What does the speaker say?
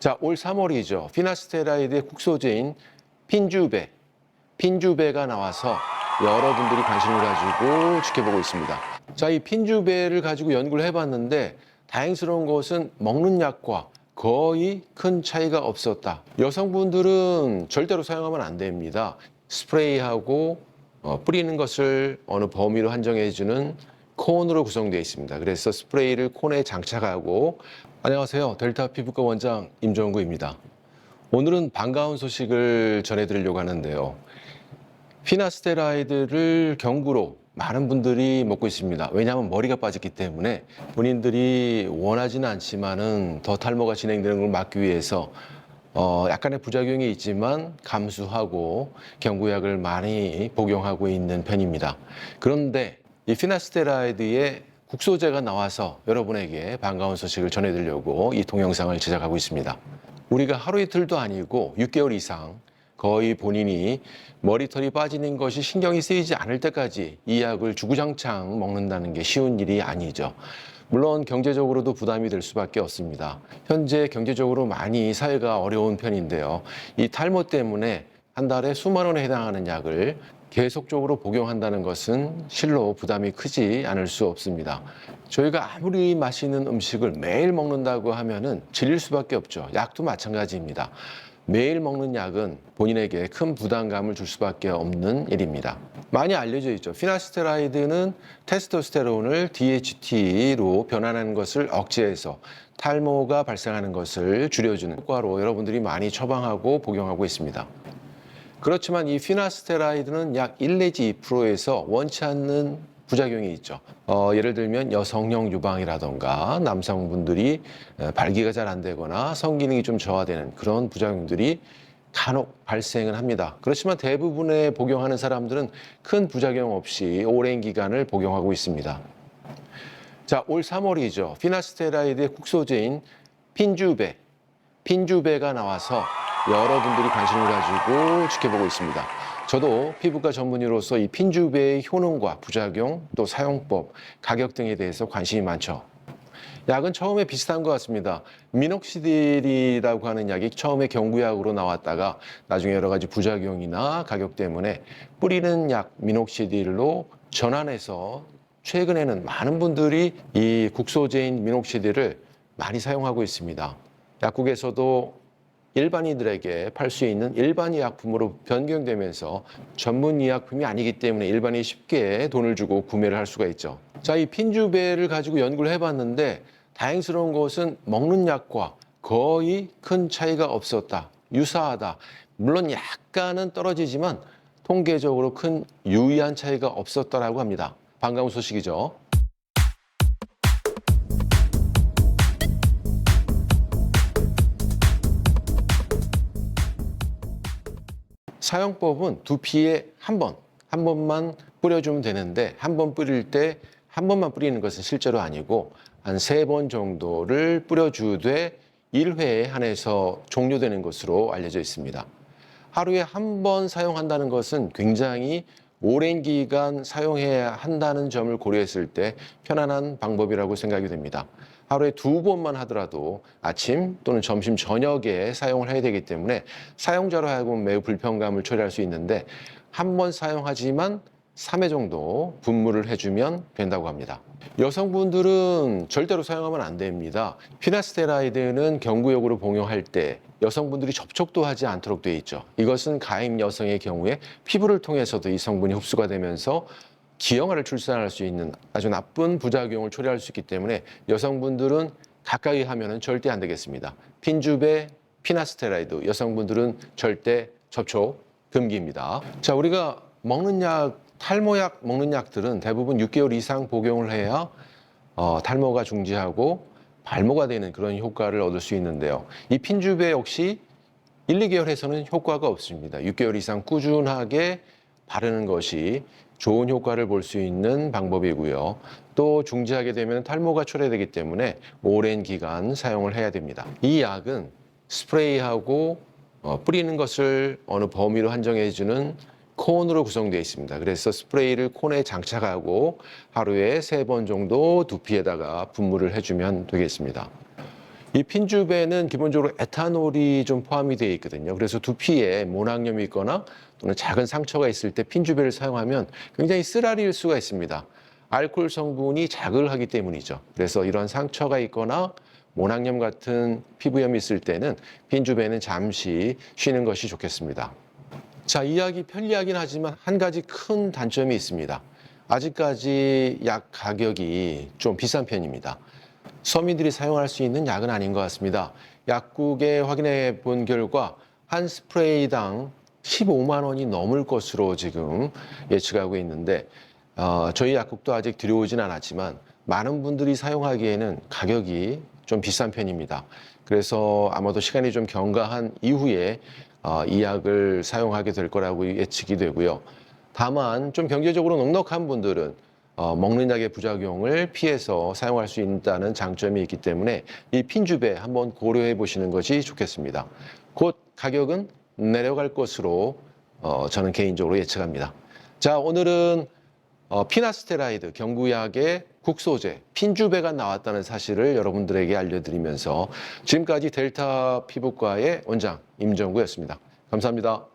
자, 올 3월이죠. 피나스테라이드의 국소재인 핀주베가 나와서 여러분들이 관심을 가지고 지켜보고 있습니다. 자, 이 핀주베를 가지고 연구를 해봤는데 다행스러운 것은 먹는 약과 거의 큰 차이가 없었다. 여성분들은 절대로 사용하면 안 됩니다. 스프레이하고 뿌리는 것을 어느 범위로 한정해주는 콘으로 구성되어 있습니다. 그래서 스프레이를 콘에 장착하고. 안녕하세요. 델타 피부과 원장 임종구입니다. 오늘은 반가운 소식을 전해드리려고 하는데요. 피나스테라이드를 경구로 많은 분들이 먹고 있습니다. 왜냐하면 머리가 빠졌기 때문에 본인들이 원하지는 않지만은 더 탈모가 진행되는 걸 막기 위해서 약간의 부작용이 있지만 감수하고 경구약을 많이 복용하고 있는 편입니다. 그런데 이 피나스테라이드의 국소재가 나와서 여러분에게 반가운 소식을 전해드리려고 이 동영상을 제작하고 있습니다. 우리가 하루 이틀도 아니고 6개월 이상 거의 본인이 머리털이 빠지는 것이 신경이 쓰이지 않을 때까지 이 약을 주구장창 먹는다는 게 쉬운 일이 아니죠. 물론 경제적으로도 부담이 될 수밖에 없습니다. 현재 경제적으로 많이 사회가 어려운 편인데요. 이 탈모 때문에 한 달에 수만 원에 해당하는 약을 계속적으로 복용한다는 것은 실로 부담이 크지 않을 수 없습니다. 저희가 아무리 맛있는 음식을 매일 먹는다고 하면은 질릴 수밖에 없죠. 약도 마찬가지입니다. 매일 먹는 약은 본인에게 큰 부담감을 줄 수밖에 없는 일입니다. 많이 알려져 있죠. 피나스테라이드는 테스토스테론을 DHT로 변환하는 것을 억제해서 탈모가 발생하는 것을 줄여주는 효과로 여러분들이 많이 처방하고 복용하고 있습니다. 그렇지만 이 피나스테라이드는 약 1 내지 2%에서 원치 않는 부작용이 있죠. 예를 들면 여성형 유방이라던가 남성분들이 발기가 잘 안 되거나 성기능이 좀 저하되는 그런 부작용들이 간혹 발생은 합니다. 그렇지만 대부분의 복용하는 사람들은 큰 부작용 없이 오랜 기간을 복용하고 있습니다. 자, 올 3월이죠. 피나스테라이드의 국소재인 핀주베가 나와서 여러분들이 관심을 가지고 지켜보고 있습니다. 저도 피부과 전문의로서 이 핀주베의 효능과 부작용, 또 사용법, 가격 등에 대해서 관심이 많죠. 약은 처음에 비슷한 것 같습니다. 미녹시딜이라고 하는 약이 처음에 경구약으로 나왔다가 나중에 여러 가지 부작용이나 가격 때문에 뿌리는 약 미녹시딜로 전환해서 최근에는 많은 분들이 이 국소재인 미녹시딜을 많이 사용하고 있습니다. 약국에서도 일반인들에게 팔 수 있는 일반 의약품으로 변경되면서 전문 의약품이 아니기 때문에 일반인이 쉽게 돈을 주고 구매를 할 수가 있죠. 자, 이 핀주베를 가지고 연구를 해봤는데 다행스러운 것은 먹는 약과 거의 큰 차이가 없었다. 유사하다. 물론 약간은 떨어지지만 통계적으로 큰 유의한 차이가 없었다라고 합니다. 반가운 소식이죠. 사용법은 두피에 한 번만 뿌려주면 되는데 한 번 뿌릴 때 한 번만 뿌리는 것은 실제로 아니고 한 3번 정도를 뿌려주되 1회에 한해서 종료되는 것으로 알려져 있습니다. 하루에 한 번 사용한다는 것은 굉장히 오랜 기간 사용해야 한다는 점을 고려했을 때 편안한 방법이라고 생각이 됩니다. 하루에 2번만 하더라도 아침 또는 점심, 저녁에 사용을 해야 되기 때문에 사용자로 하여금 매우 불편감을 초래할 수 있는데 한 번 사용하지만 3회 정도 분무를 해주면 된다고 합니다. 여성분들은 절대로 사용하면 안 됩니다. 피나스테라이드는 경구역으로 복용할 때 여성분들이 접촉도 하지 않도록 되어 있죠. 이것은 가임 여성의 경우에 피부를 통해서도 이 성분이 흡수가 되면서 기형아를 출산할 수 있는 아주 나쁜 부작용을 초래할 수 있기 때문에 여성분들은 가까이 하면은 절대 안 되겠습니다. 핀주베, 피나스테라이드 여성분들은 절대 접촉 금기입니다. 자, 우리가 먹는 약, 탈모약 먹는 약들은 대부분 6개월 이상 복용을 해야 탈모가 중지하고 발모가 되는 그런 효과를 얻을 수 있는데요. 이 핀주베 역시 1, 2개월에서는 효과가 없습니다. 6개월 이상 꾸준하게 바르는 것이 좋은 효과를 볼 수 있는 방법이고요. 또 중지하게 되면 탈모가 초래되기 때문에 오랜 기간 사용을 해야 됩니다. 이 약은 스프레이하고 뿌리는 것을 어느 범위로 한정해주는 콘으로 구성되어 있습니다. 그래서 스프레이를 콘에 장착하고 하루에 3번 정도 두피에다가 분무를 해주면 되겠습니다. 이 핀주베는 기본적으로 에탄올이 좀 포함이 되어 있거든요. 그래서 두피에 모낭염이 있거나 또는 작은 상처가 있을 때 핀주베를 사용하면 굉장히 쓰라릴 수가 있습니다. 알코올 성분이 자극을 하기 때문이죠. 그래서 이런 상처가 있거나 모낭염 같은 피부염이 있을 때는 핀주베는 잠시 쉬는 것이 좋겠습니다. 자, 이약이 편리하긴 하지만 한 가지 큰 단점이 있습니다. 아직까지 약 가격이 좀 비싼 편입니다. 서민들이 사용할 수 있는 약은 아닌 것 같습니다. 약국에 확인해 본 결과 한 스프레이당 15만 원이 넘을 것으로 지금 예측하고 있는데 저희 약국도 아직 들여오진 않았지만 많은 분들이 사용하기에는 가격이 좀 비싼 편입니다. 그래서 아마도 시간이 좀 경과한 이후에 이 약을 사용하게 될 거라고 예측이 되고요. 다만 좀 경제적으로 넉넉한 분들은 먹는 약의 부작용을 피해서 사용할 수 있다는 장점이 있기 때문에 이 핀주베 한번 고려해 보시는 것이 좋겠습니다. 곧 가격은 내려갈 것으로 저는 개인적으로 예측합니다. 자, 오늘은 피나스테라이드 경구약의 국소제 핀주베가 나왔다는 사실을 여러분들에게 알려드리면서 지금까지 델타 피부과의 원장 임정구였습니다. 감사합니다.